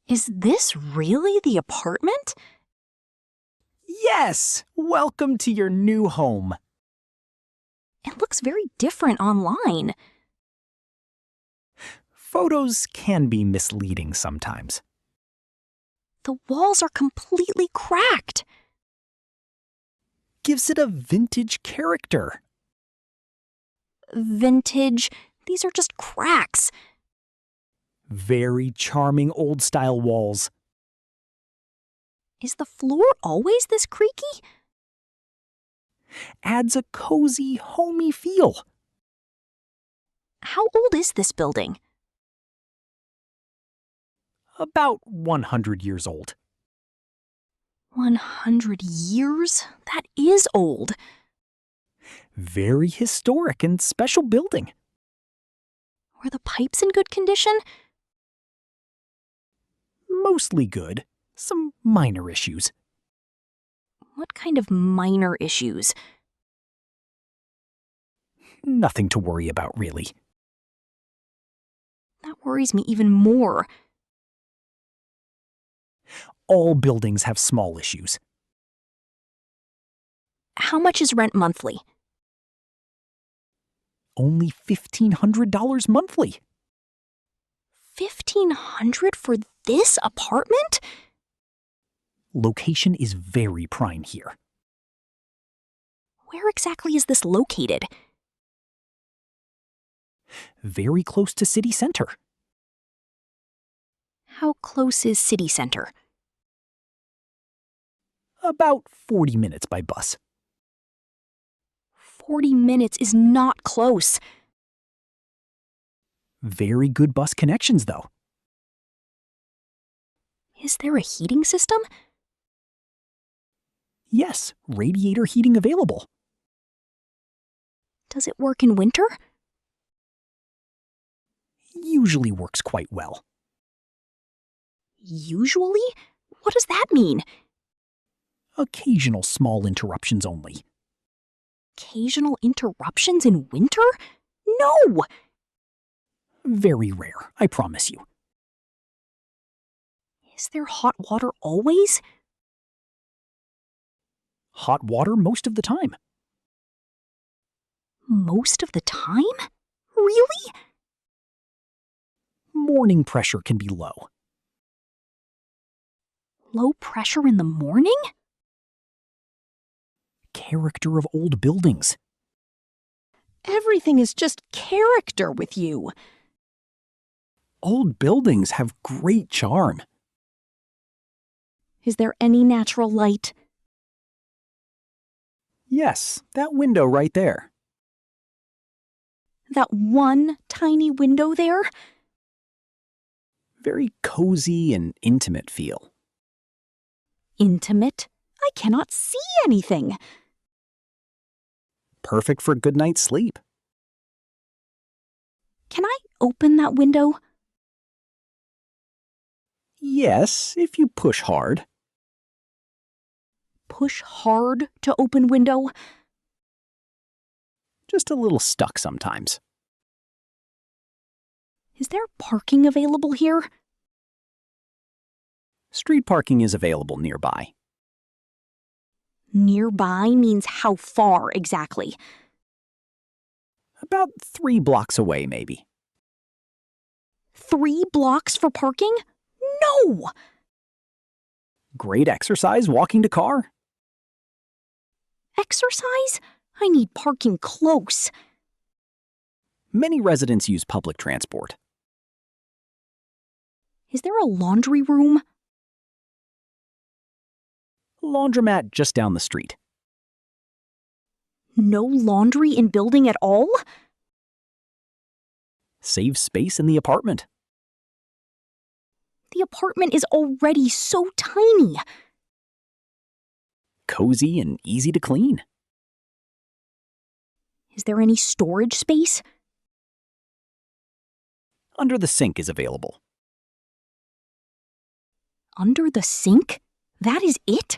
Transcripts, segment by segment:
Is this really the apartment? Yes! Welcome to your new home. It looks very different online. Photos can be misleading sometimes. The walls are completely cracked. Gives it a vintage character. Vintage. These are just cracks. Very charming old-style walls. Is the floor always this creaky? Adds a cozy, homey feel. How old is this building? About 100 years old. 100 years? That is old. Very historic and special building. Were the pipes in good condition? Mostly good. Some minor issues. What kind of minor issues? Nothing to worry about, really. That worries me even more. All buildings have small issues. How much is rent monthly? Only $1,500 monthly. $1,500 for this apartment? Location is very prime here. Where exactly is this located? Very close to city center. How close is city center? About 40 minutes by bus. 40 minutes is not close. Very good bus connections, though. Is there a heating system? Yes, radiator heating available. Does it work in winter? Usually works quite well. Usually? What does that mean? Occasional small interruptions only. Occasional interruptions in winter? No! Very rare, I promise you. Is there hot water always? Hot water most of the time. Most of the time? Really? Morning pressure can be low. Low pressure in the morning? Character of old buildings. Everything is just character with you. Old buildings have great charm. Is there any natural light? Yes, that window right there. That one tiny window there? Very cozy and intimate feel. Intimate? I cannot see anything. Perfect for a good night's sleep. Can I open that window? Yes, if you push hard. Push hard to open window? Just a little stuck sometimes. Is there parking available here? Street parking is available nearby. Nearby means how far exactly? About 3 blocks away, maybe. 3 blocks for parking? No! Great exercise walking to car. Exercise? I need parking close. Many residents use public transport. Is there a laundry room? Laundromat just down the street. No laundry in building at all? Save space in the apartment. The apartment is already so tiny. Cozy and easy to clean. Is there any storage space? Under the sink is available. Under the sink? That is it?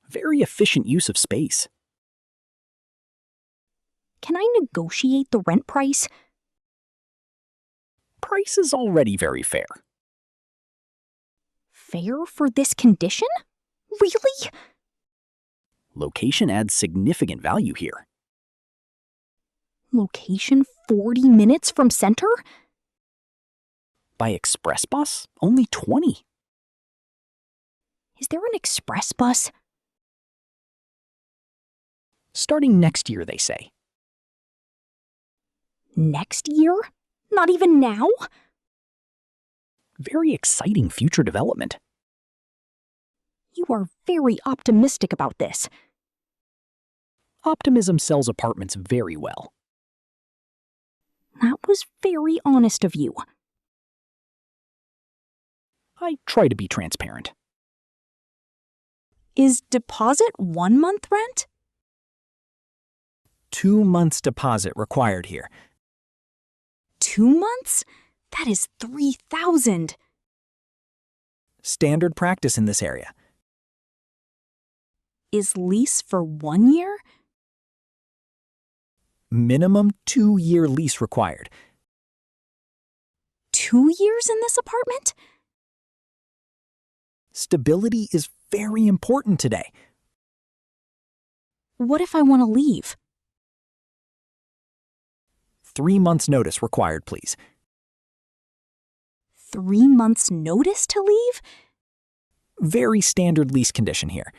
Very efficient use of space. Can I negotiate the rent price? Price is already very fair. fair for this condition? Really? Location adds significant value here. Location 40 minutes from center? By express bus, only 20. Is there an express bus? Starting next year, they say. Next year? Not even now? Very exciting future development. You are very optimistic about this. Optimism sells apartments very well. That was very honest of you. I try to be transparent. Is deposit 1 month rent? 2 months deposit required here. 2 months? That is $3,000. Standard practice in this area. Is lease for 1 year? Minimum 2-year lease required. 2 years in this apartment? Stability is very important today. What if I want to leave? 3 months notice required, please. 3 months notice to leave? Very standard lease condition here.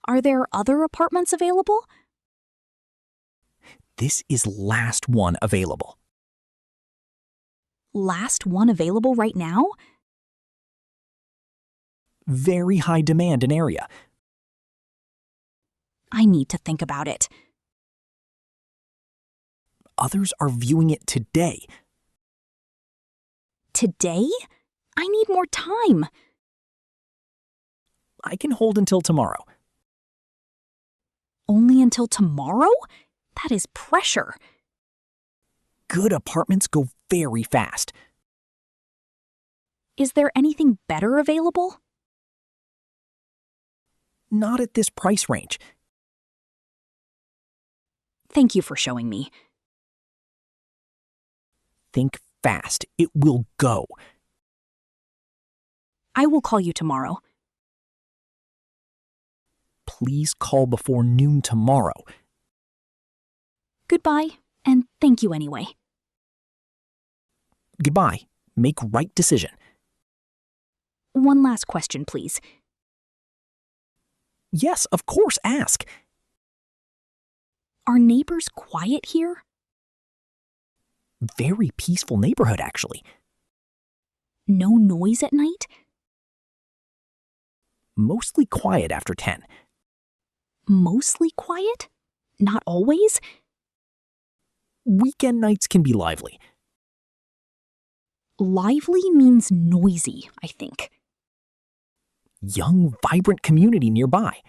Are there other apartments available? This is last one available. Last one available right now? Very high demand in area. I need to think about it. Others are viewing it today. Today? I need more time. I can hold until tomorrow. Only until tomorrow? That is pressure. Good apartments go very fast. Is there anything better available? Not at this price range. Thank you for showing me. Think fast. It will go. I will call you tomorrow. Please call before noon tomorrow. Goodbye, and thank you anyway. Goodbye. Make right decision. One last question, please. Yes, of course, ask. Are neighbors quiet here? Very peaceful neighborhood, actually. No noise at night? Mostly quiet after 10. Mostly quiet? Not always? Weekend nights can be lively. Lively means noisy, I think. Young, vibrant community nearby.